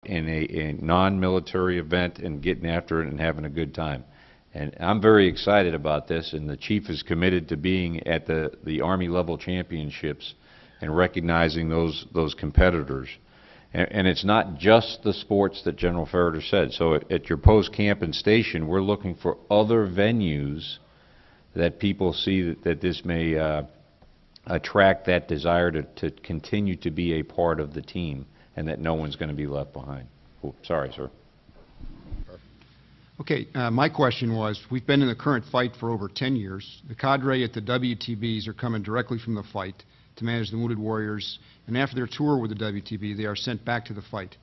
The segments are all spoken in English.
in a non-military event and getting after it and having a good time. And I'm very excited about this, and the chief is committed to being at the Army level championships and recognizing those competitors. And it's not just the sports that General Ferriter said. So at your post camp and station, we're looking for other venues that people see that this may attract that desire to continue to be a part of the team, and that no one's going to be left behind. Oh, sorry, sir. Okay, my question was, we've been in the current fight for over 10 years. The cadre at the WTBs are coming directly from the fight to manage the wounded warriors, and after their tour with the WTB, they are sent back to the fight.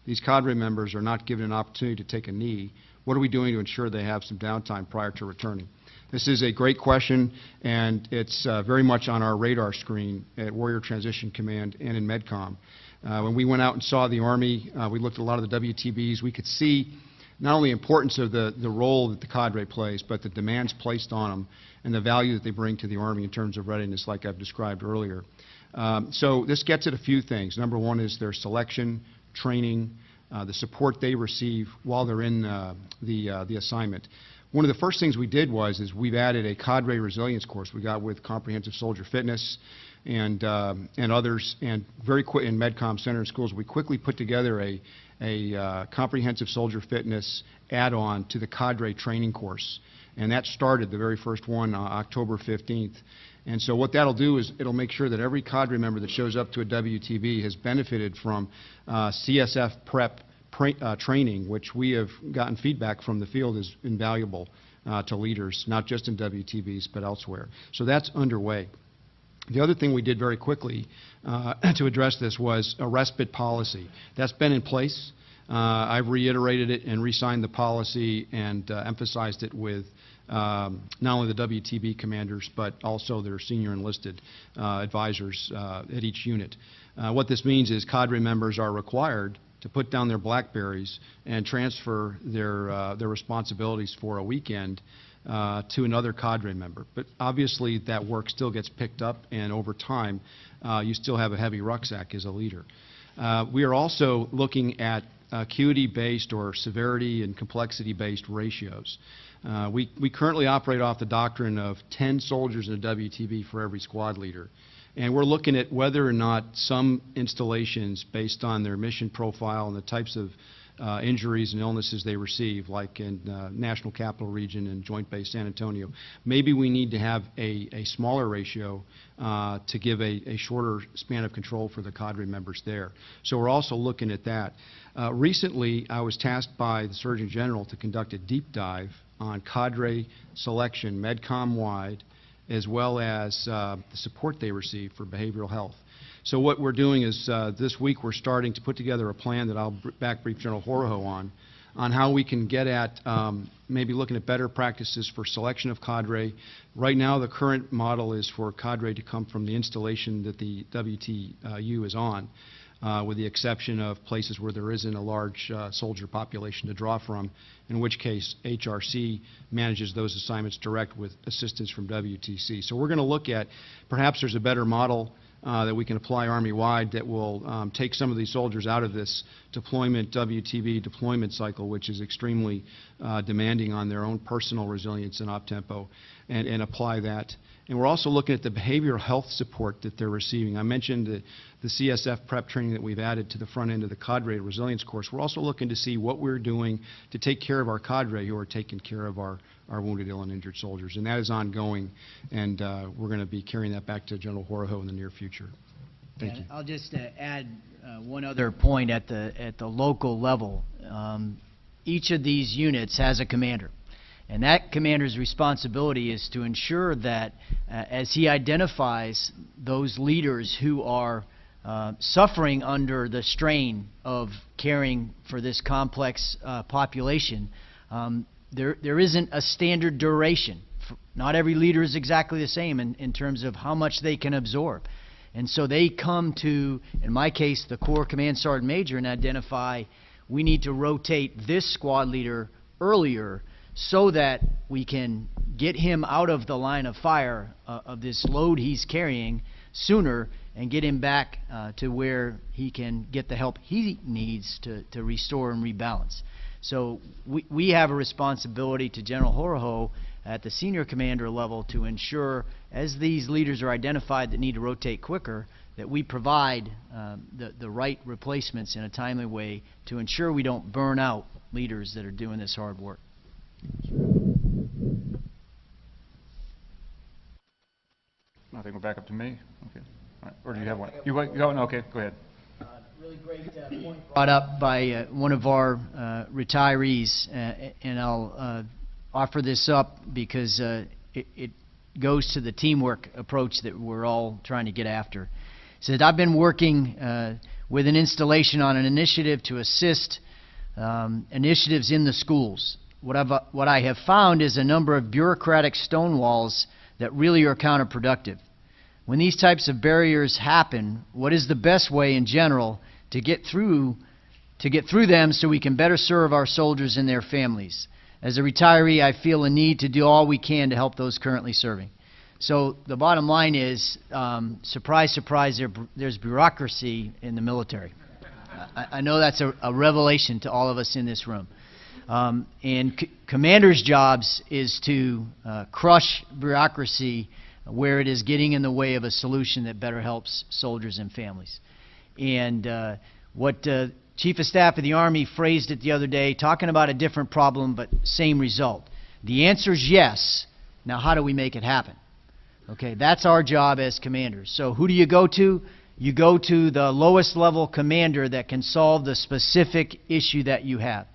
These cadre members are not given an opportunity to take a knee. What are we doing to ensure they have some downtime prior to returning? This is a great question, and it's very much on our radar screen at Warrior Transition Command and in MedCom. When we went out and saw the Army, we looked at a lot of the WTBs. We could see not only the importance of the role that the cadre plays, but the demands placed on them and the value that they bring to the Army in terms of readiness, like I've described earlier. So this gets at a few things. Number one is their selection, training, the support they receive while they're in the assignment. One of the first things we did is we've added a cadre resilience course we got with Comprehensive Soldier Fitness and others, and very quick in MedCom Center and schools, we quickly put together a Comprehensive Soldier Fitness add-on to the cadre training course. And that started, the very first one, October 15th. And so what that'll do is it'll make sure that every cadre member that shows up to a WTB has benefited from CSF prep training, which we have gotten feedback from the field is invaluable to leaders, not just in WTBs but elsewhere. So that's underway. The other thing we did very quickly to address this was a respite policy. That's been in place. I've reiterated it and re-signed the policy and emphasized it with not only the WTB commanders but also their senior enlisted advisors at each unit. What this means is cadre members are required to put down their BlackBerries and transfer their responsibilities for a weekend to another cadre member. But obviously that work still gets picked up, and over time you still have a heavy rucksack as a leader. We are also looking at acuity-based or severity and complexity-based ratios. We currently operate off the doctrine of 10 soldiers in a WTB for every squad leader. And we're looking at whether or not some installations, based on their mission profile and the types of injuries and illnesses they receive, like in National Capital Region and Joint Base San Antonio, maybe we need to have a smaller ratio to give a shorter span of control for the cadre members there. So we're also looking at that. Recently, I was tasked by the Surgeon General to conduct a deep dive on cadre selection, MedCom-wide, as well as the support they receive for behavioral health. So what we're doing is this week we're starting to put together a plan that I'll back brief General Horoho on how we can get at maybe looking at better practices for selection of cadre. Right now the current model is for cadre to come from the installation that the WTU is on, with the exception of places where there isn't a large soldier population to draw from, in which case HRC manages those assignments direct with assistance from WTC. So we're going to look at perhaps there's a better model that we can apply Army-wide that will take some of these soldiers out of this deployment, WTB deployment cycle, which is extremely demanding on their own personal resilience and op-tempo, and apply that. And we're also looking at the behavioral health support that they're receiving. I mentioned the CSF prep training that we've added to the front end of the cadre resilience course. We're also looking to see what we're doing to take care of our cadre who are taking care of our wounded, ill, and injured soldiers. And that is ongoing, and we're going to be carrying that back to General Horoho in the near future. Thank you. I'll just add one other point at the local level. Each of these units has a commander. And that commander's responsibility is to ensure that as he identifies those leaders who are suffering under the strain of caring for this complex population, there isn't a standard duration. Not every leader is exactly the same in terms of how much they can absorb. And so they come to, in my case, the Corps Command Sergeant Major and identify we need to rotate this squad leader earlier so that we can get him out of the line of fire of this load he's carrying sooner and get him back to where he can get the help he needs to restore and rebalance. So we have a responsibility to General Horoho at the senior commander level to ensure, as these leaders are identified that need to rotate quicker, that we provide the right replacements in a timely way to ensure we don't burn out leaders that are doing this hard work. I think we're back up to me. Okay. All right. Or do you have one? You got one? Okay, go ahead. Really great point brought up by one of our retirees, and I'll offer this up because it goes to the teamwork approach that we're all trying to get after. He said, I've been working with an installation on an initiative to assist initiatives in the schools. What I have found is a number of bureaucratic stone walls that really are counterproductive. When these types of barriers happen, what is the best way in general to get through them so we can better serve our soldiers and their families? As a retiree, I feel a need to do all we can to help those currently serving. So the bottom line is, surprise, surprise, there's bureaucracy in the military. I know that's a revelation to all of us in this room. And commanders' jobs is to crush bureaucracy where it is getting in the way of a solution that better helps soldiers and families. And what Chief of Staff of the Army phrased it the other day, talking about a different problem but same result. The answer is yes. Now how do we make it happen? Okay, that's our job as commanders. So who do you go to? You go to the lowest level commander that can solve the specific issue that you have.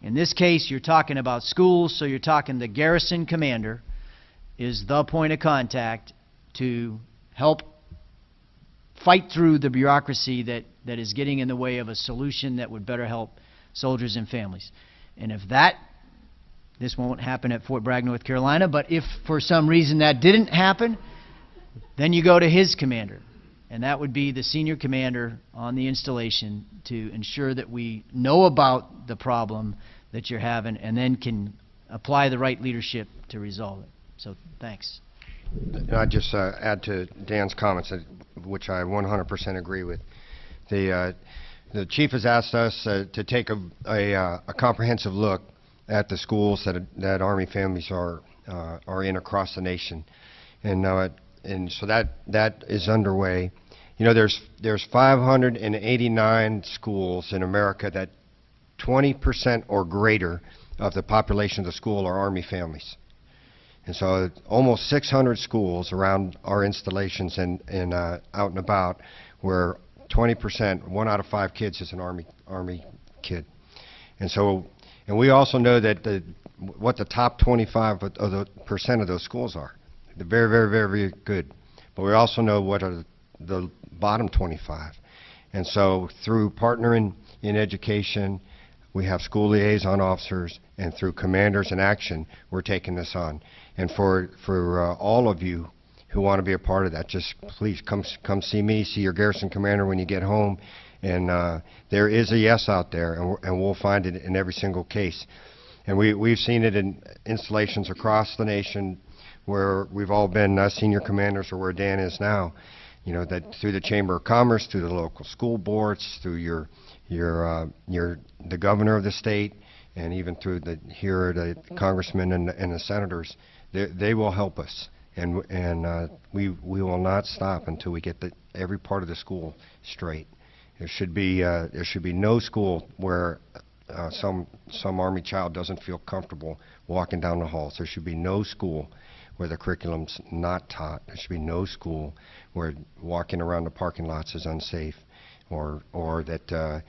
In this case, you're talking about schools, so you're talking the garrison commander is the point of contact to help fight through the bureaucracy that is getting in the way of a solution that would better help soldiers and families. And if this won't happen at Fort Bragg, North Carolina, but if for some reason that didn't happen, then you go to his commander. And that would be the senior commander on the installation to ensure that we know about the problem that you're having and then can apply the right leadership to resolve it. So thanks. I'd just add to Dan's comments, which I 100% agree with. The chief has asked us to take a comprehensive look at the schools that Army families are in across the nation, and so that is underway. You know, there's 589 schools in America that 20% or greater of the population of the school are Army families. And so almost 600 schools around our installations and out and about where 20%, 1 out of 5 kids is an Army kid. And we also know that what the top 25% of those schools are. They're very, very, very, very good. But we also know what are the bottom 25. And so through partnering in education, we have school liaison officers, and through Commanders in Action, we're taking this on. And for all of you who want to be a part of that, just please come see me, see your garrison commander when you get home. And there is a yes out there, and we'll find it in every single case. And we've seen it in installations across the nation where we've all been senior commanders, or where Dan is now. You know, that through the Chamber of Commerce, through the local school boards, through the governor of the state, and even through the congressmen and the senators, they will help us. And we will not stop until we get every part of the school straight. There should be no school where some Army child doesn't feel comfortable walking down the halls. There should be no school where the curriculum's not taught. There should be no school where walking around the parking lots is unsafe, or that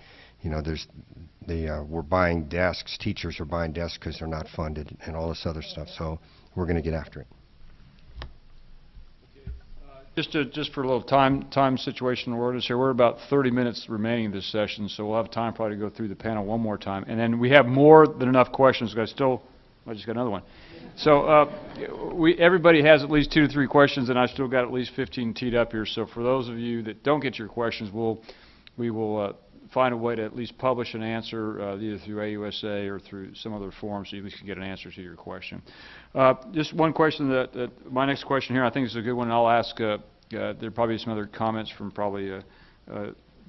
we're buying desks. Teachers are buying desks because they're not funded, and all this other stuff. So we're going to get after it. Just for a little time situation awareness here, we're about 30 minutes remaining in this session, so we'll have time probably to go through the panel one more time. And then we have more than enough questions. I just got another one. So everybody has at least 2 to 3 questions, and I've still got at least 15 teed up here. So for those of you that don't get your questions, we will find a way to at least publish an answer either through AUSA or through some other form, so you at least can get an answer to your question. Just one question my next question here, I think is a good one, and I'll ask there'll probably be some other comments from probably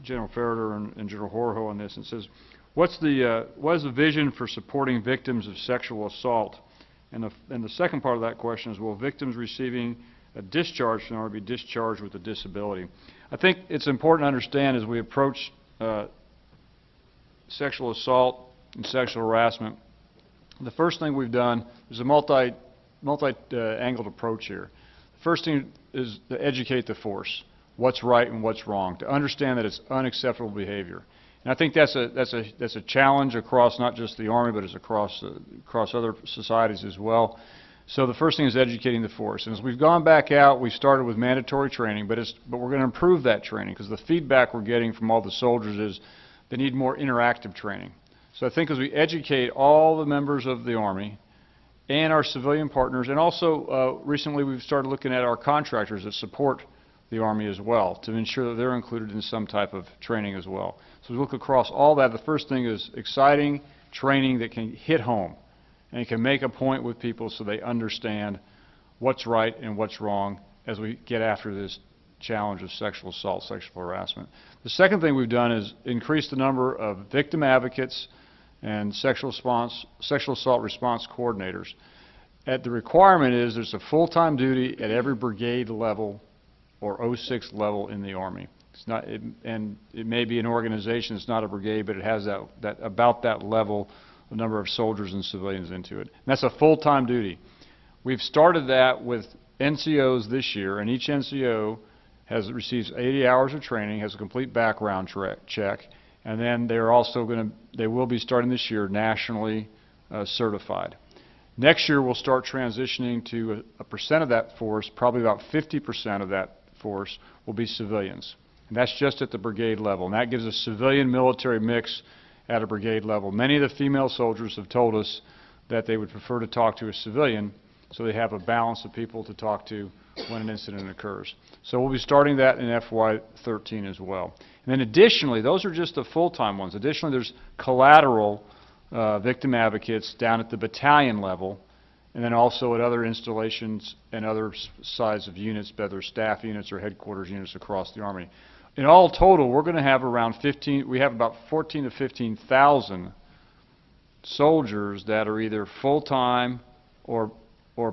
General Ferreter and General Horoho on this, and says, what is the vision for supporting victims of sexual assault? And the second part of that question is, will victims receiving a discharge from the Army be discharged with a disability? I think it's important to understand as we approach sexual assault and sexual harassment, the first thing we've done is a multi-angled approach here. The first thing is to educate the force, what's right and what's wrong, to understand that it's unacceptable behavior. And I think that's a challenge across not just the Army, but it's across other societies as well. So the first thing is educating the force. And as we've gone back out, we started with mandatory training, but we're going to improve that training because the feedback we're getting from all the soldiers is they need more interactive training. So I think as we educate all the members of the Army and our civilian partners, and also recently we've started looking at our contractors that support the Army as well to ensure that they're included in some type of training as well. So we look across all that. The first thing is exciting training that can hit home and can make a point with people so they understand what's right and what's wrong as we get after this challenge of sexual assault, sexual harassment. The second thing we've done is increase the number of victim advocates and sexual assault response coordinators. The requirement is there's a full-time duty at every brigade level or 06 level in the Army. It's not, and it may be an organization, it's not a brigade, but it has about that level, the number of soldiers and civilians into it. And that's a full-time duty. We've started that with NCOs this year, and each NCO receives 80 hours of training, has a complete background check, and then they will be starting this year nationally certified. Next year we'll start transitioning to a percent of that force, probably about 50% of that force will be civilians. And that's just at the brigade level. And that gives a civilian-military mix at a brigade level. Many of the female soldiers have told us that they would prefer to talk to a civilian so they have a balance of people to talk to when an incident occurs. So we'll be starting that in FY13 as well. And then additionally, those are just the full-time ones. Additionally, there's collateral victim advocates down at the battalion level, and then also at other installations and other size of units, whether staff units or headquarters units across the Army. In all total, we're going to have around 14 to 15,000 soldiers that are either full-time or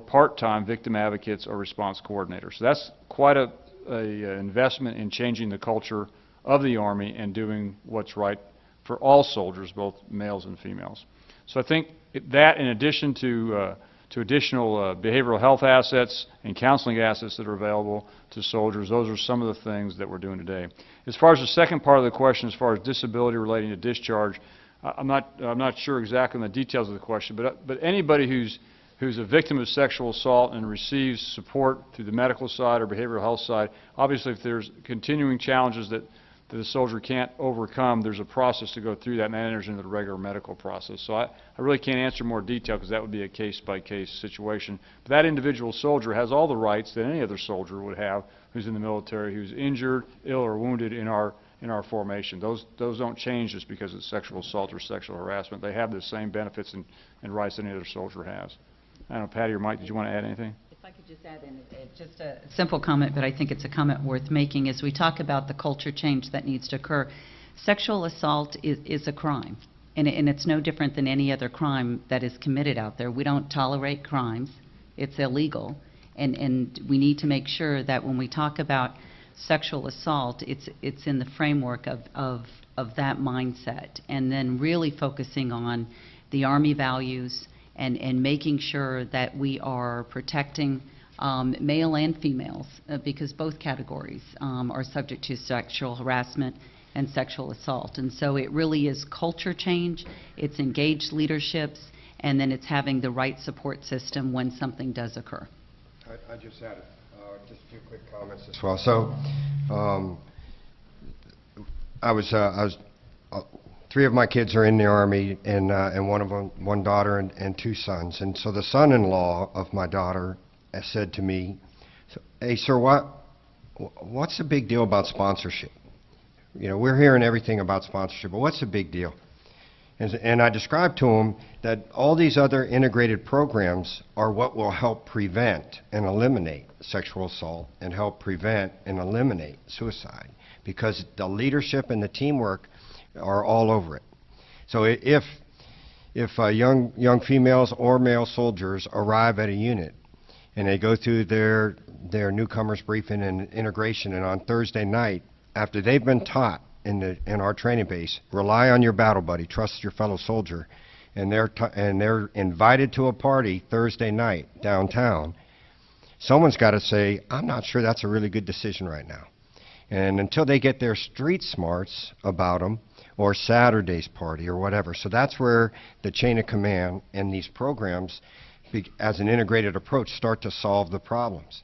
part-time victim advocates or response coordinators. So that's quite a investment in changing the culture of the Army and doing what's right for all soldiers, both males and females. So I think that, in addition to additional behavioral health assets and counseling assets that are available to soldiers, those are some of the things that we're doing today. As far as the second part of the question, as far as disability relating to discharge, I'm not sure exactly on the details of the question, but anybody who's a victim of sexual assault and receives support through the medical side or behavioral health side, obviously if there's continuing challenges that the soldier can't overcome, there's a process to go through that, and that enters into the regular medical process. So I really can't answer more detail because that would be a case-by-case situation. But that individual soldier has all the rights that any other soldier would have who's in the military, who's injured, ill, or wounded in our formation. Those don't change just because it's sexual assault or sexual harassment. They have the same benefits and rights that any other soldier has. I don't know, Patty or Mike, did you want to add anything? If I could just add in just a simple comment, but I think it's a comment worth making, as we talk about the culture change that needs to occur. Sexual assault is a crime, and it's no different than any other crime that is committed out there. We don't tolerate crimes. It's illegal, and we need to make sure that when we talk about sexual assault, it's in the framework of that mindset, and then really focusing on the Army values and making sure that we are protecting male and females, because both categories are subject to sexual harassment and sexual assault. And so it really is culture change, it's engaged leaderships, and then it's having the right support system when something does occur. I just added just a few quick comments as well. So I was 3 of my kids are in the Army, and one daughter and 2 sons. And so the son-in-law of my daughter said to me, "Hey, sir, what's the big deal about sponsorship? You know, we're hearing everything about sponsorship, but what's the big deal?" And I described to them that all these other integrated programs are what will help prevent and eliminate sexual assault and help prevent and eliminate suicide, because the leadership and the teamwork are all over it. So if young females or male soldiers arrive at a unit and they go through their newcomers briefing and integration, and on Thursday night, after they've been taught in our training base, rely on your battle buddy, trust your fellow soldier, and they're invited to a party Thursday night downtown, someone's got to say, I'm not sure that's a really good decision right now. And until they get their street smarts about them, or Saturday's party, or whatever. So that's where the chain of command and these programs, as an integrated approach, start to solve the problems.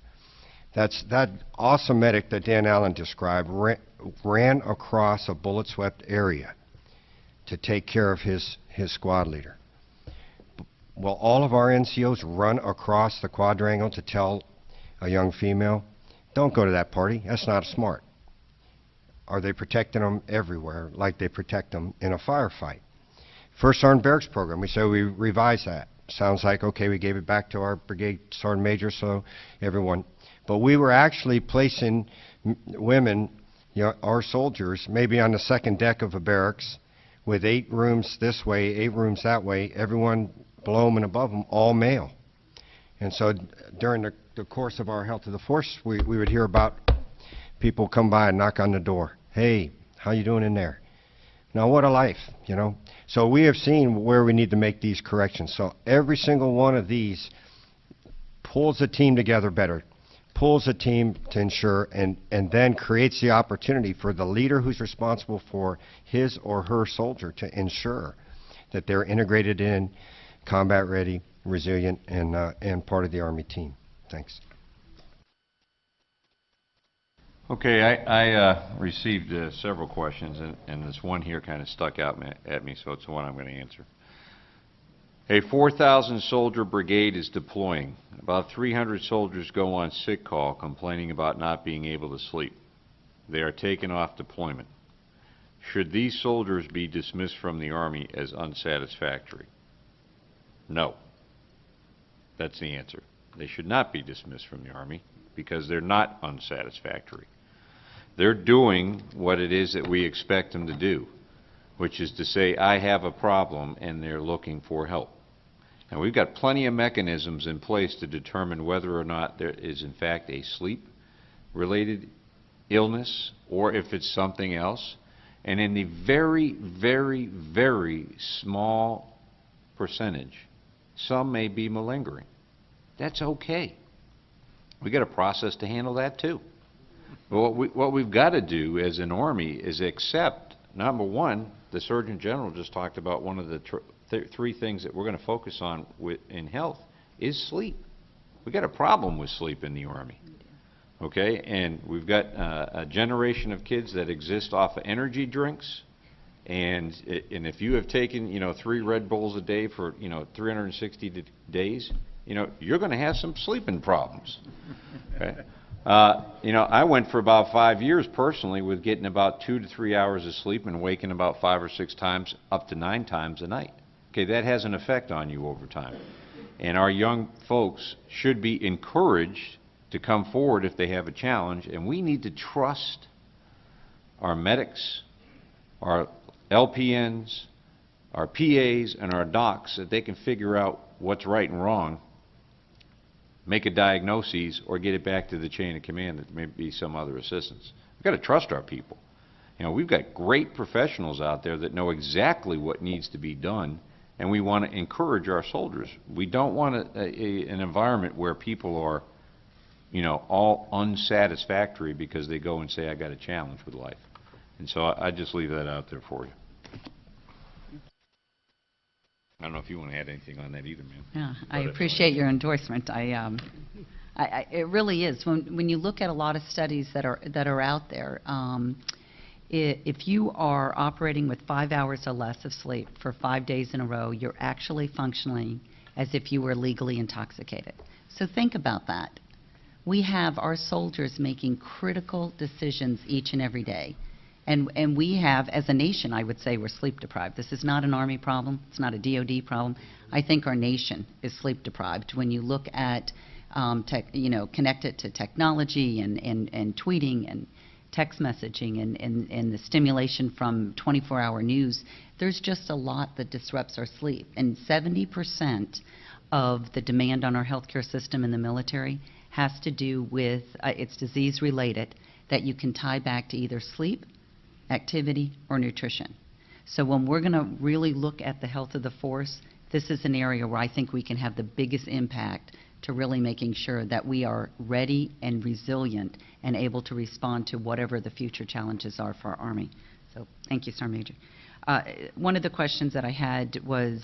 That awesome medic that Dan Allen described ran across a bullet-swept area to take care of his squad leader. Will all of our NCOs run across the quadrangle to tell a young female, don't go to that party, that's not smart? Are they protecting them everywhere like they protect them in a firefight? First Sergeant Barracks program, we said we revise that. Sounds like, okay, we gave it back to our brigade sergeant major, so everyone. But we were actually placing women, our soldiers, maybe on the second deck of a barracks with 8 rooms this way, 8 rooms that way, everyone below them and above them, all male. And so during the course of our Health of the Force, we would hear about people come by and knock on the door. Hey, how you doing in there? Now, what a life, you know. So we have seen where we need to make these corrections. So every single one of these pulls the team together better, pulls the team to ensure, and then creates the opportunity for the leader who's responsible for his or her soldier to ensure that they're integrated in, combat ready, resilient, and part of the Army team. Thanks. Okay, I received several questions, and this one here kind of stuck out at me, so it's the one I'm going to answer. A 4,000 soldier brigade is deploying. About 300 soldiers go on sick call complaining about not being able to sleep. They are taken off deployment. Should these soldiers be dismissed from the Army as unsatisfactory? No. That's the answer. They should not be dismissed from the Army because they're not unsatisfactory. They're doing what it is that we expect them to do, which is to say, I have a problem, and they're looking for help. And we've got plenty of mechanisms in place to determine whether or not there is in fact a sleep-related illness or if it's something else. And in the very, very, very small percentage, some may be malingering. That's okay. We got a process to handle that too. But what we've got to do as an Army is accept, number one, the Surgeon General just talked about one of the three things that we're going to focus on in health is sleep. We got a problem with sleep in the Army. Okay, and we've got a generation of kids that exist off of energy drinks, and if you have taken 3 Red Bulls a day for 360 days, you're going to have some sleeping problems. Okay. I went for about 5 years personally with getting about 2 to 3 hours of sleep and waking about 5 or 6 times, up to 9 times a night. Okay, that has an effect on you over time. And our young folks should be encouraged to come forward if they have a challenge, and we need to trust our medics, our LPNs, our PAs, and our docs that they can figure out what's right and wrong, make a diagnosis, or get it back to the chain of command that may be some other assistance. We've got to trust our people. We've got great professionals out there that know exactly what needs to be done, and we want to encourage our soldiers. We don't want an environment where people are, all unsatisfactory because they go and say, I got a challenge with life. And so I just leave that out there for you. I don't know if you want to add anything on that either, man. Yeah, I appreciate your endorsement. It really is. When you look at a lot of studies that are out there, if you are operating with 5 hours or less of sleep for 5 days in a row, you're actually functioning as if you were legally intoxicated. So think about that. We have our soldiers making critical decisions each and every day. And we have, as a nation, I would say we're sleep deprived. This is not an Army problem. It's not a DOD problem. I think our nation is sleep deprived. When you look at, connect it to technology and tweeting and text messaging and the stimulation from 24-hour news, there's just a lot that disrupts our sleep. And 70% of the demand on our healthcare system in the military has to do with, it's disease-related, that you can tie back to either sleep, activity, or nutrition. So when we're going to really look at the health of the force, this is an area where I think we can have the biggest impact to really making sure that we are ready and resilient and able to respond to whatever the future challenges are for our Army. So thank you, Sergeant Major. One of the questions that I had was,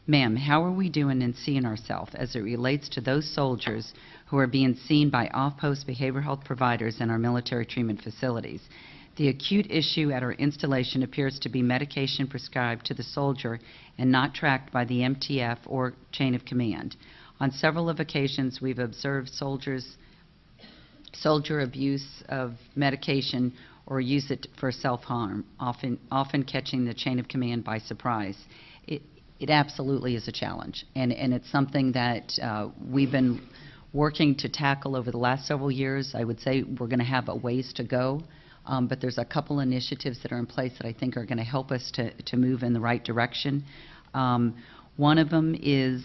ma'am, how are we doing in seeing ourselves as it relates to those soldiers who are being seen by off-post behavioral health providers in our military treatment facilities? The acute issue at our installation appears to be medication prescribed to the soldier and not tracked by the MTF or chain of command. On several of occasions, we've observed soldier abuse of medication or use it for self-harm, often catching the chain of command by surprise. It absolutely is a challenge, and it's something that we've been working to tackle over the last several years. I would say we're going to have a ways to go. But there's a couple initiatives that are in place that I think are going to help us to move in the right direction. One of them is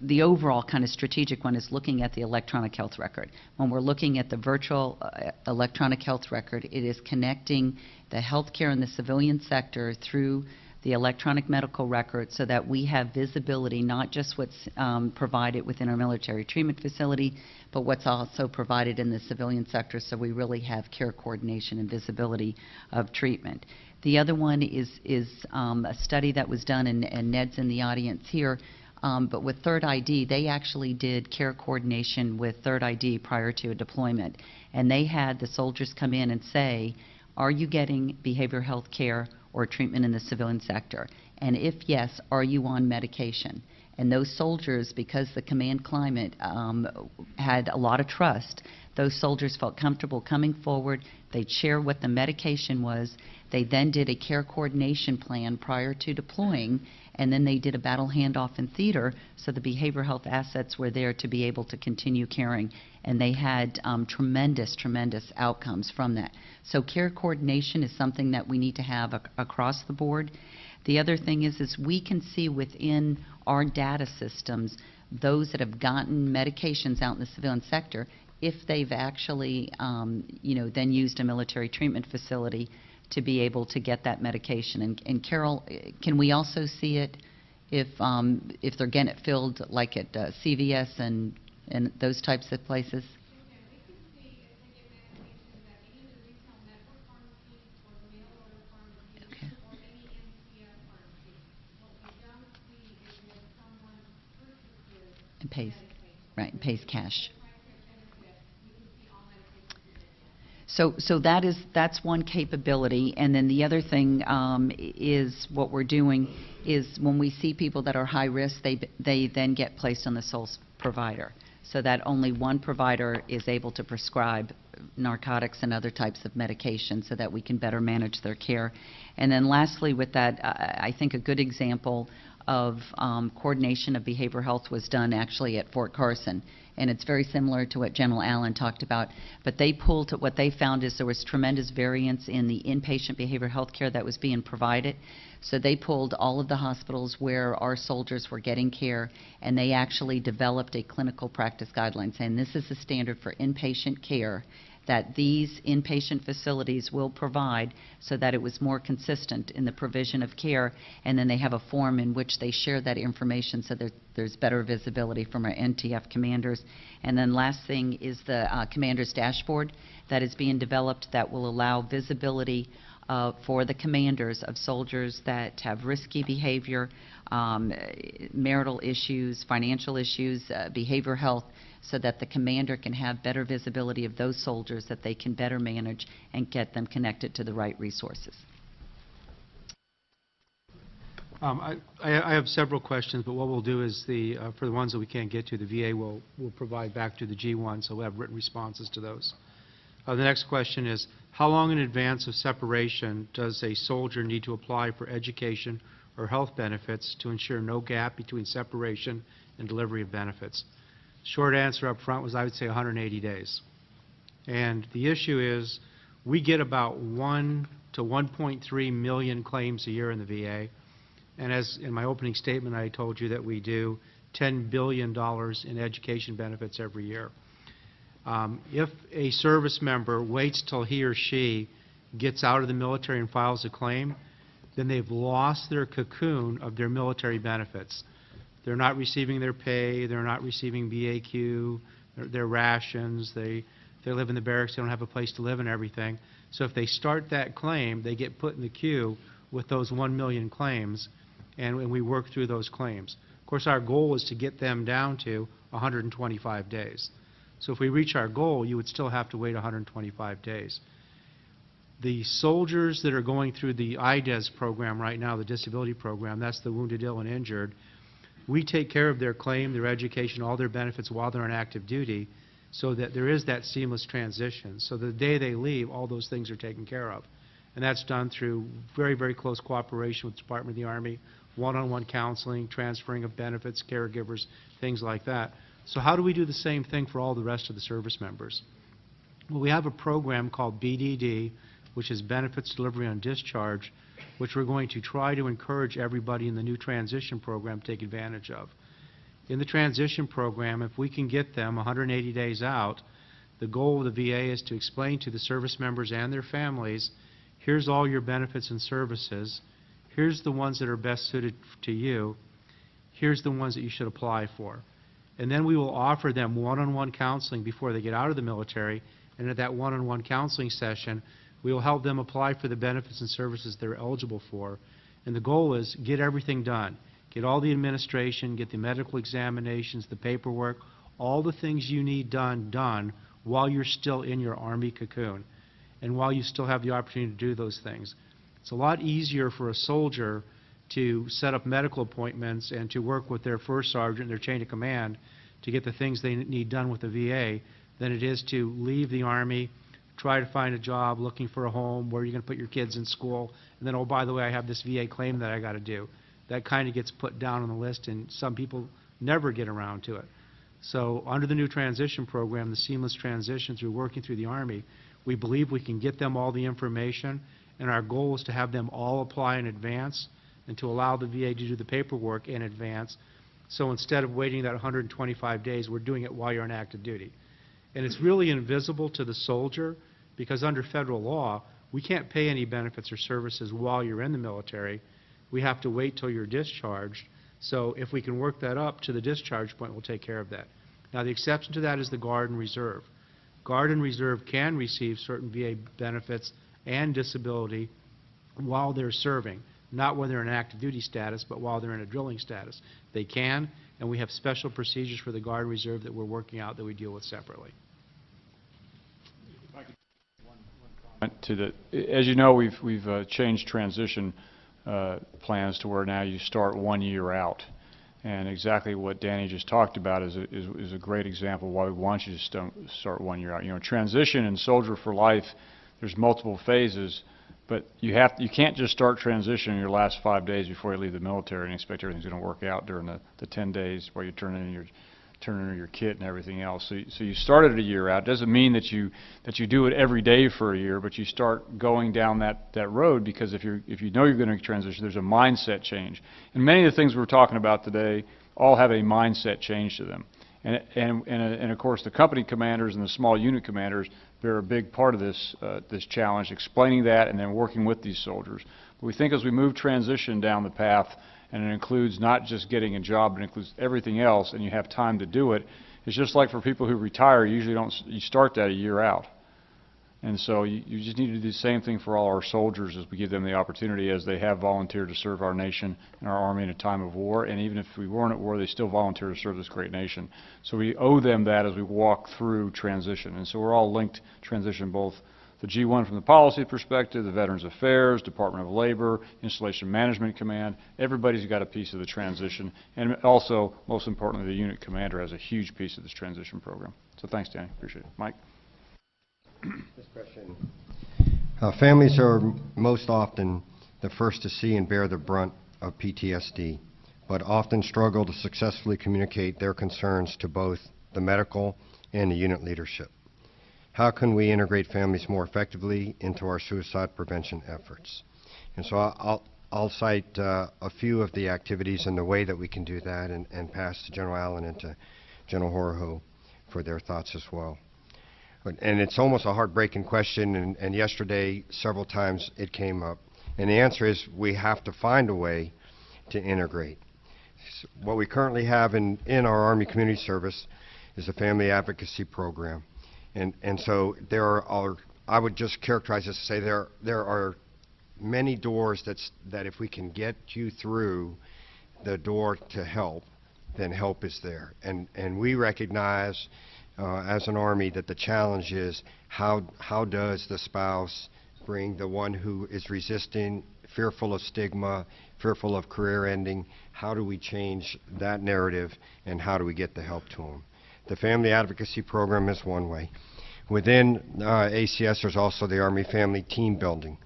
the overall kind of strategic one is looking at the electronic health record. When we're looking at the virtual electronic health record, it is connecting the healthcare in the civilian sector through the electronic medical record so that we have visibility, not just what's provided within our military treatment facility, but what's also provided in the civilian sector, so we really have care coordination and visibility of treatment. The other one is a study that was done, and Ned's in the audience here, but with Third ID, they actually did care coordination with Third ID prior to a deployment, and they had the soldiers come in and say, are you getting behavioral health care or treatment in the civilian sector? And if yes, are you on medication? And those soldiers, because the command climate had a lot of trust, those soldiers felt comfortable coming forward. They'd share what the medication was. They then did a care coordination plan prior to deploying, and then they did a battle handoff in theater, so the behavioral health assets were there to be able to continue caring. And they had tremendous outcomes from that. So care coordination is something that we need to have across the board. The other thing is we can see within our data systems those that have gotten medications out in the civilian sector, if they've actually, then used a military treatment facility to be able to get that medication. And Carol, can we also see it if they're getting it filled like at CVS and those types of places? And pays, right, and pays cash. So that's one capability, and then the other thing is what we're doing is when we see people that are high risk, they then get placed on the sole provider, so that only one provider is able to prescribe narcotics and other types of medication so that we can better manage their care. And then lastly with that, I think a good example of coordination of behavioral health was done actually at Fort Carson. And it's very similar to what General Allen talked about. But they pulled, what they found is there was tremendous variance in the inpatient behavioral health care that was being provided. So they pulled all of the hospitals where our soldiers were getting care, and they actually developed a clinical practice guideline saying this is the standard for inpatient care that these inpatient facilities will provide, so that it was more consistent in the provision of care. And then they have a form in which they share that information so that there's better visibility from our NTF commanders. And then last thing is the commander's dashboard that is being developed that will allow visibility for the commanders of soldiers that have risky behavior, marital issues, financial issues, behavioral health, so that the commander can have better visibility of those soldiers that they can better manage and get them connected to the right resources. I have several questions, but what we'll do is for the ones that we can't get to, the VA will provide back to the G1, so we'll have written responses to those. The next question is, how long in advance of separation does a soldier need to apply for education or health benefits to ensure no gap between separation and delivery of benefits? Short answer up front was, I would say, 180 days. And the issue is, we get about 1 to 1.3 million claims a year in the VA. And as in my opening statement, I told you that we do $10 billion in education benefits every year. If a service member waits till he or she gets out of the military and files a claim, then they've lost their cocoon of their military benefits. They're not receiving their pay, they're not receiving BAQ, their rations, they live in the barracks, they don't have a place to live and everything. So if they start that claim, they get put in the queue with those 1 million claims, and we work through those claims. Of course, our goal is to get them down to 125 days. So if we reach our goal, you would still have to wait 125 days. The soldiers that are going through the IDES program right now, the disability program, that's the wounded, ill, and injured, we take care of their claim, their education, all their benefits while they're on active duty, so that there is that seamless transition. So the day they leave, all those things are taken care of. And that's done through very, very close cooperation with the Department of the Army, one-on-one counseling, transferring of benefits, caregivers, things like that. So how do we do the same thing for all the rest of the service members? Well, we have a program called BDD, which is Benefits Delivery on Discharge, which we're going to try to encourage everybody in the new transition program to take advantage of. In the transition program, if we can get them 180 days out, the goal of the VA is to explain to the service members and their families, here's all your benefits and services, here's the ones that are best suited to you, here's the ones that you should apply for. And then we will offer them one-on-one counseling before they get out of the military, and at that one-on-one counseling session, we will help them apply for the benefits and services they're eligible for. And the goal is get everything done. Get all the administration, get the medical examinations, the paperwork, all the things you need done while you're still in your Army cocoon and while you still have the opportunity to do those things. It's a lot easier for a soldier to set up medical appointments and to work with their first sergeant, their chain of command, to get the things they need done with the VA than it is to leave the Army, try to find a job, looking for a home, where you're going to put your kids in school, and then, oh, by the way, I have this VA claim that I got to do. That kind of gets put down on the list, and some people never get around to it. So under the new transition program, the seamless transition through working through the Army, we believe we can get them all the information, and our goal is to have them all apply in advance and to allow the VA to do the paperwork in advance. So instead of waiting that 125 days, we're doing it while you're on active duty. And it's really invisible to the soldier because under federal law, we can't pay any benefits or services while you're in the military. We have to wait till you're discharged. So if we can work that up to the discharge point, we'll take care of that. Now, the exception to that is the Guard and Reserve. Guard and Reserve can receive certain VA benefits and disability while they're serving, not when they're in active duty status, but while they're in a drilling status. They can, and we have special procedures for the Guard and Reserve that we're working out that we deal with separately. As you know, we've changed transition plans to where now you start 1 year out. And exactly what Danny just talked about is a great example of why we want you to start 1 year out. You know, transition in Soldier for Life, there's multiple phases, but you can't just start transition in your last 5 days before you leave the military and expect everything's going to work out during the 10 days while you're turning in your kit and everything else. So you started a year out. Doesn't mean that you do it every day for a year, but you start going down that road, because if you know you're going to transition, there's a mindset change. And many of the things we're talking about today all have a mindset change to them. And of course, the company commanders and the small unit commanders bear a big part of this challenge, explaining that and then working with these soldiers. But we think as we move transition down the path, and it includes not just getting a job, but it includes everything else, and you have time to do it. It's just like for people who retire, you start that a year out. And so you just need to do the same thing for all our soldiers as we give them the opportunity, as they have volunteered to serve our nation and our Army in a time of war. And even if we weren't at war, they still volunteer to serve this great nation. So we owe them that as we walk through transition. And so we're all linked transition, both the G1 from the policy perspective, the Veterans Affairs, Department of Labor, Installation Management Command. Everybody's got a piece of the transition. And also, most importantly, the unit commander has a huge piece of this transition program. So thanks, Danny. Appreciate it. Mike? This question. Families are most often the first to see and bear the brunt of PTSD, but often struggle to successfully communicate their concerns to both the medical and the unit leadership. How can we integrate families more effectively into our suicide prevention efforts? And so I'll cite a few of the activities and the way that we can do that, and pass to General Allen and to General Horoho for their thoughts as well. And it's almost a heartbreaking question, and yesterday several times it came up. And the answer is we have to find a way to integrate. What we currently have in our Army Community Service is a family advocacy program. And so there are, I would just characterize this to say there are many doors that if we can get you through the door to help, then help is there. And we recognize as an Army that the challenge is how does the spouse bring the one who is resisting, fearful of stigma, fearful of career ending, how do we change that narrative, and how do we get the help to them? The family advocacy program is one way. Within ACS, there's also the Army Family Team Building.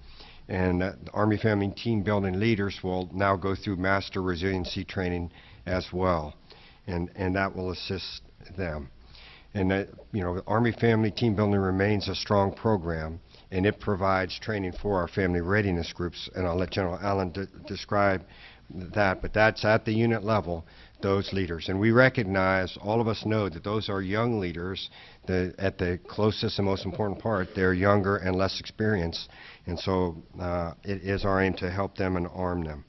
And the Army Family Team Building leaders will now go through master resiliency training as well. And that will assist them. And the Army Family Team Building remains a strong program, and it provides training for our family readiness groups. And I'll let General Allen describe that, but that's at the unit level, those leaders. And we recognize, all of us know that those are young leaders. At the closest and most important part, they're younger and less experienced. And so it is our aim to help them and arm them.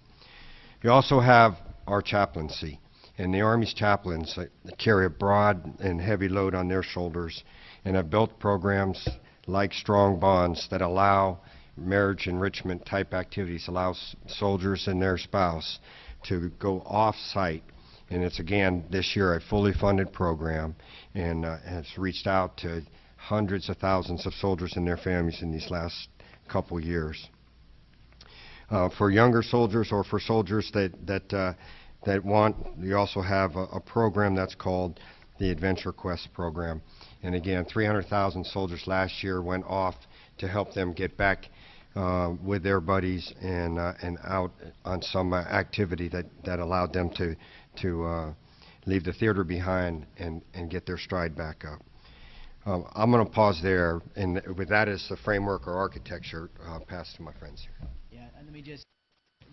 We also have our chaplaincy. And the Army's chaplains carry a broad and heavy load on their shoulders and have built programs like Strong Bonds that allow marriage enrichment type activities, allows soldiers and their spouse to go off-site. And it's, again, this year a fully funded program, and has reached out to hundreds of thousands of soldiers and their families in these last couple years. For younger soldiers, or for soldiers that want, you also have a program that's called the Adventure Quest program. And again, 300,000 soldiers last year went off to help them get back with their buddies and out on some activity that allowed them to leave the theater behind and get their stride back up. I'm going to pause there, and with that as the framework or architecture, pass to my friends here. Yeah, and let me just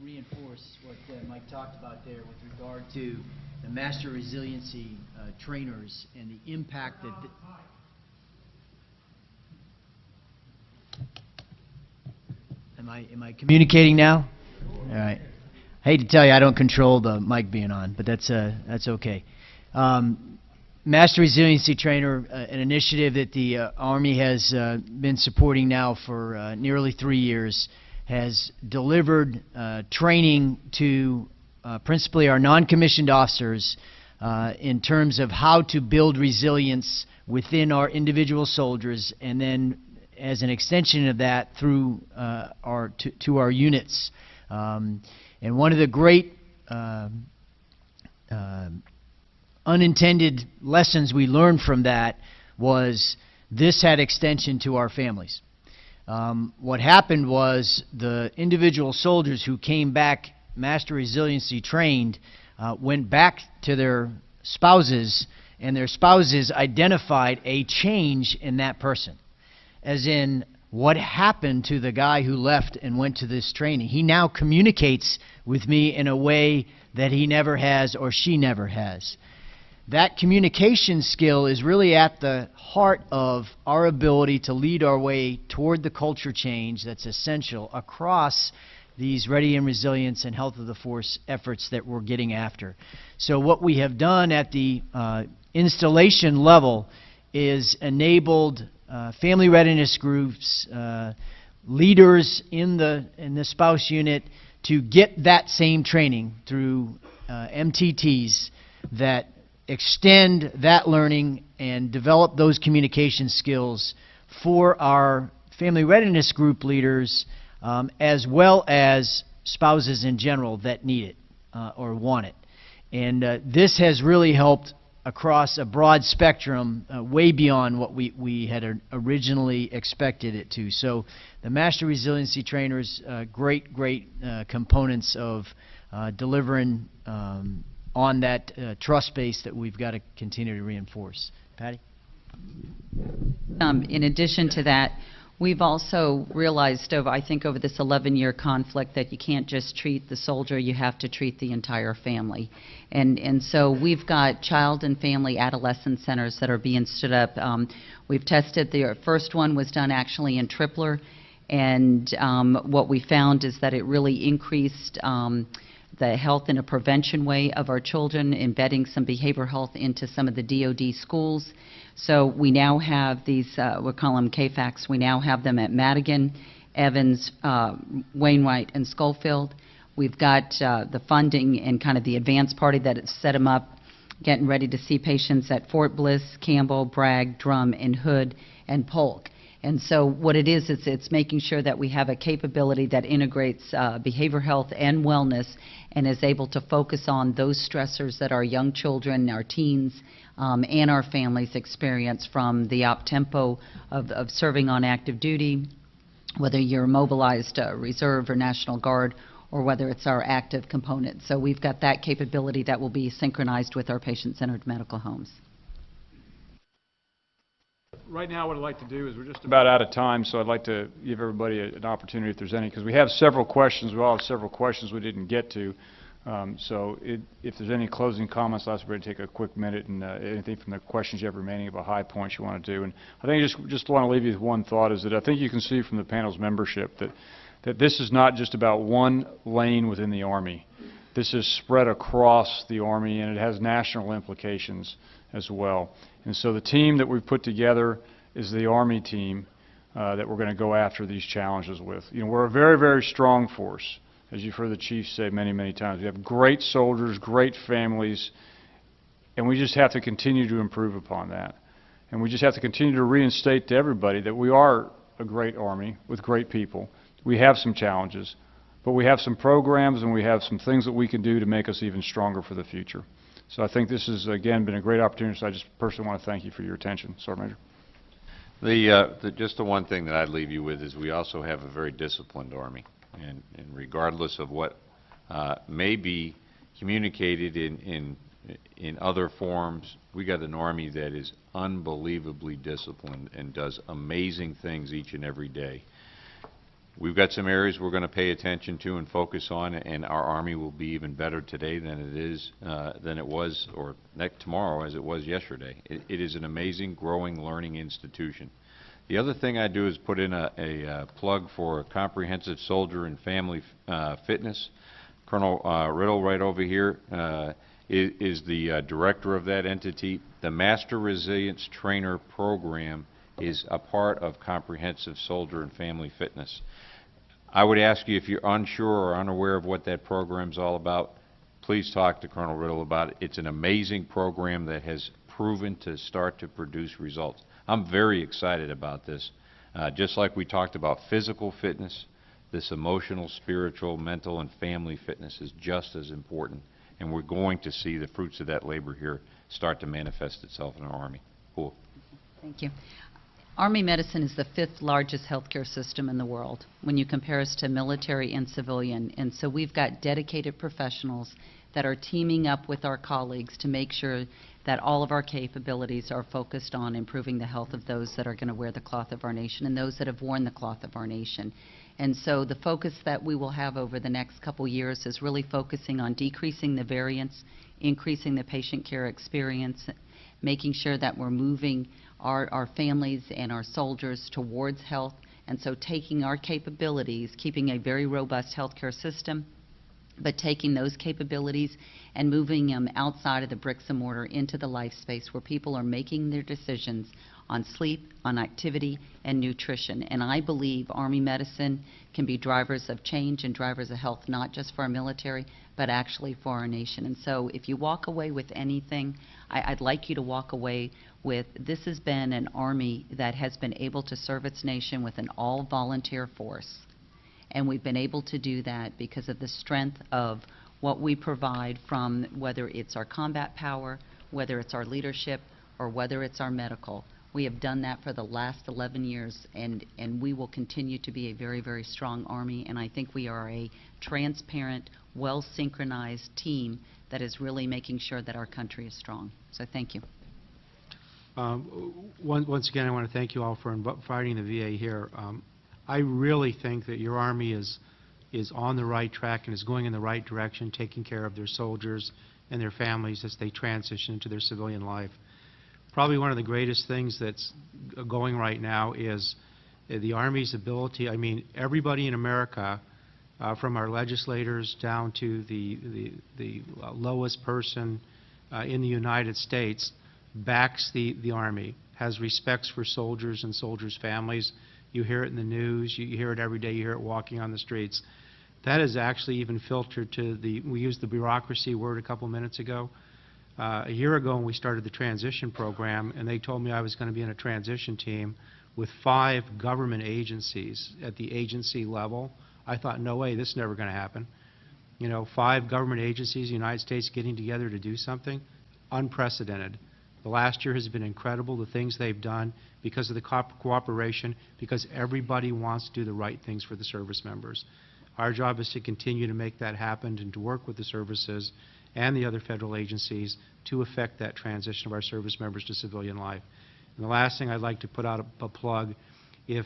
reinforce what Mike talked about there with regard to the master resiliency trainers and the impact that am I communicating now? All right. I hate to tell you I don't control the mic being on, but that's okay. Master Resiliency Trainer, an initiative that the Army has been supporting now for nearly 3 years, has delivered training to principally our non-commissioned officers in terms of how to build resilience within our individual soldiers, and then as an extension of that through to our units. And one of the great unintended lessons we learned from that was this had extension to our families. What happened was the individual soldiers who came back master resiliency trained went back to their spouses, and their spouses identified a change in that person. As in, what happened to the guy who left and went to this training? He now communicates with me in a way that he never has or she never has. That communication skill is really at the heart of our ability to lead our way toward the culture change that's essential across these ready and resilience and health of the force efforts that we're getting after. So what we have done at the installation level is enabled family readiness groups, leaders in the spouse unit to get that same training through MTTs that extend that learning and develop those communication skills for our family readiness group leaders, as well as spouses in general that need it or want it. And this has really helped across a broad spectrum, way beyond what we had originally expected it to. So the Master Resiliency Trainers, great components of delivering on that trust base that we've got to continue to reinforce. Patty? In addition to that, we've also realized, I think over this 11-year conflict, that you can't just treat the soldier, you have to treat the entire family. And so we've got child and family adolescent centers that are being stood up. We've tested, the first one was done actually in Tripler, and what we found is that it really increased the health in a prevention way of our children, embedding some behavioral health into some of the DoD schools. So we now have these, we call them KFACs, we now have them at Madigan, Evans, Wainwright, and Schofield. We've got the funding and kind of the advance party that has set them up, getting ready to see patients at Fort Bliss, Campbell, Bragg, Drum, and Hood, and Polk. And so what it is, it's making sure that we have a capability that integrates behavioral health and wellness and is able to focus on those stressors that our young children, our teens, and our families experience from the op-tempo of serving on active duty, whether you're mobilized reserve or National Guard, or whether it's our active component. So we've got that capability that will be synchronized with our patient-centered medical homes. Right now, what I'd like to do is, we're just about out of time, so I'd like to give everybody an opportunity if there's any, because we have several questions. We all have several questions we didn't get to. If there's any closing comments, I'll ask everybody to take a quick minute, and anything from the questions you have remaining about high points you want to do. And I think just want to leave you with one thought, is that I think you can see from the panel's membership that this is not just about one lane within the Army. This is spread across the Army, and it has national implications as well. And so the team that we've put together is the Army team that we're going to go after these challenges with. You know, we're a very, very strong force, as you've heard the chief say many, many times. We have great soldiers, great families, and we just have to continue to improve upon that. And we just have to continue to reinstate to everybody that we are a great Army with great people. We have some challenges, but we have some programs and we have some things that we can do to make us even stronger for the future. So I think this has, again, been a great opportunity, so I just personally want to thank you for your attention. Sergeant Major. Just the one thing that I'd leave you with is we also have a very disciplined Army. And regardless of what may be communicated in other forms, we got an Army that is unbelievably disciplined and does amazing things each and every day. We've got some areas we're going to pay attention to and focus on, and our Army will be even better today than it was, or tomorrow as it was yesterday. It is an amazing, growing, learning institution. The other thing I do is put in a plug for comprehensive soldier and family fitness. Colonel Riddle, right over here, is the director of that entity. The Master Resilience Trainer program is a part of comprehensive soldier and family fitness. I would ask you, if you're unsure or unaware of what that program's all about, please talk to Colonel Riddle about it. It's an amazing program that has proven to start to produce results. I'm very excited about this. Just like we talked about physical fitness, this emotional, spiritual, mental, and family fitness is just as important, and we're going to see the fruits of that labor here start to manifest itself in our Army. Cool. Thank you. Army medicine is the 5th largest healthcare system in the world when you compare us to military and civilian. And so we've got dedicated professionals that are teaming up with our colleagues to make sure that all of our capabilities are focused on improving the health of those that are going to wear the cloth of our nation and those that have worn the cloth of our nation. And so the focus that we will have over the next couple years is really focusing on decreasing the variance, increasing the patient care experience, making sure that we're moving our families and our soldiers towards health, and so taking our capabilities, keeping a very robust healthcare system, but taking those capabilities and moving them outside of the bricks and mortar into the life space where people are making their decisions on sleep, on activity, and nutrition. And I believe Army medicine can be drivers of change and drivers of health, not just for our military, but actually for our nation. And so if you walk away with anything, I'd like you to walk away with, this has been an Army that has been able to serve its nation with an all-volunteer force. And we've been able to do that because of the strength of what we provide, from whether it's our combat power, whether it's our leadership or whether it's our medical. We have done that for the last 11 years, and we will continue to be a very, very strong Army, and I think we are a transparent, well-synchronized team that is really making sure that our country is strong. So thank you. Once again, I want to thank you all for inviting the VA here. I really think that your Army is on the right track and is going in the right direction, taking care of their soldiers and their families as they transition into their civilian life. Probably one of the greatest things that's going right now is the Army's ability. I mean, everybody in America, from our legislators down to the lowest person in the United States, backs the Army, has respects for soldiers and soldiers' families. You hear it in the news, you hear it every day, you hear it walking on the streets. That is actually even filtered to we used the bureaucracy word a couple minutes ago. A year ago when we started the transition program, and they told me I was going to be in a transition team with 5 government agencies at the agency level, I thought, no way, this is never going to happen. You know, 5 government agencies in the United States getting together to do something, unprecedented. The last year has been incredible, the things they've done because of the cooperation, because everybody wants to do the right things for the service members. Our job is to continue to make that happen and to work with the services and the other federal agencies to effect that transition of our service members to civilian life. And the last thing I'd like to put out a plug, if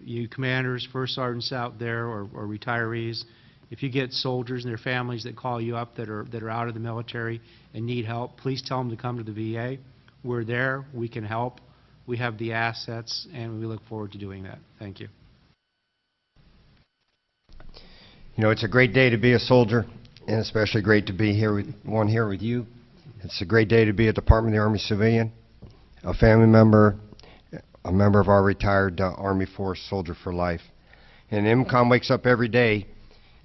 you commanders, first sergeants out there, or retirees, if you get soldiers and their families that call you up that are out of the military and need help, please tell them to come to the VA. We're there, we can help, we have the assets, and we look forward to doing that. Thank you. You know, it's a great day to be a soldier, and especially great to be here with you. It's a great day to be a Department of the Army civilian, a family member, a member of our retired Army Force Soldier for Life. And MCOM wakes up every day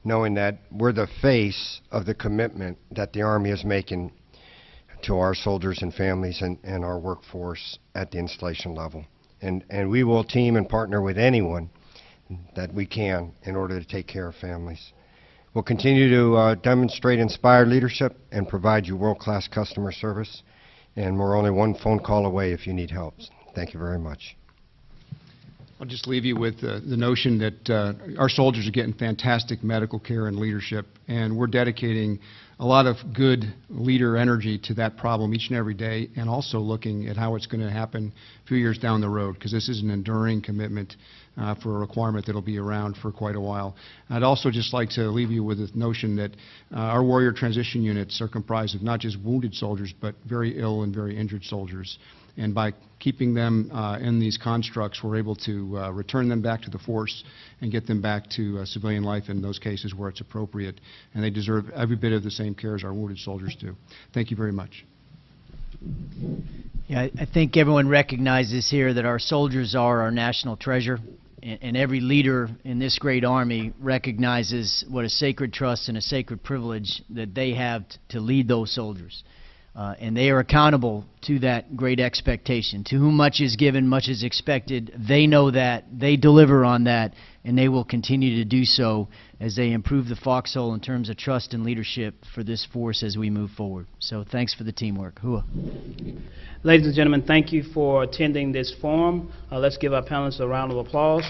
knowing that we're the face of the commitment that the Army is making to our soldiers and families and our workforce at the installation level. And we will team and partner with anyone that we can in order to take care of families. We'll continue to demonstrate inspired leadership and provide you world-class customer service. And we're only one phone call away if you need help. Thank you very much. I'll just leave you with the notion that our soldiers are getting fantastic medical care and leadership, and we're dedicating a lot of good leader energy to that problem each and every day, and also looking at how it's going to happen a few years down the road, because this is an enduring commitment for a requirement that will be around for quite a while. I'd also just like to leave you with the notion that our warrior transition units are comprised of not just wounded soldiers, but very ill and very injured soldiers. And by keeping them in these constructs, we're able to return them back to the force and get them back to civilian life in those cases where it's appropriate. And they deserve every bit of the same care as our wounded soldiers do. Thank you very much. Yeah, I think everyone recognizes here that our soldiers are our national treasure, and every leader in this great Army recognizes what a sacred trust and a sacred privilege that they have to lead those soldiers. And they are accountable to that great expectation. To whom much is given, much is expected. They know that, they deliver on that, and they will continue to do so as they improve the foxhole in terms of trust and leadership for this force as we move forward. So thanks for the teamwork. Hua. Ladies and gentlemen, thank you for attending this forum. Let's give our panelists a round of applause.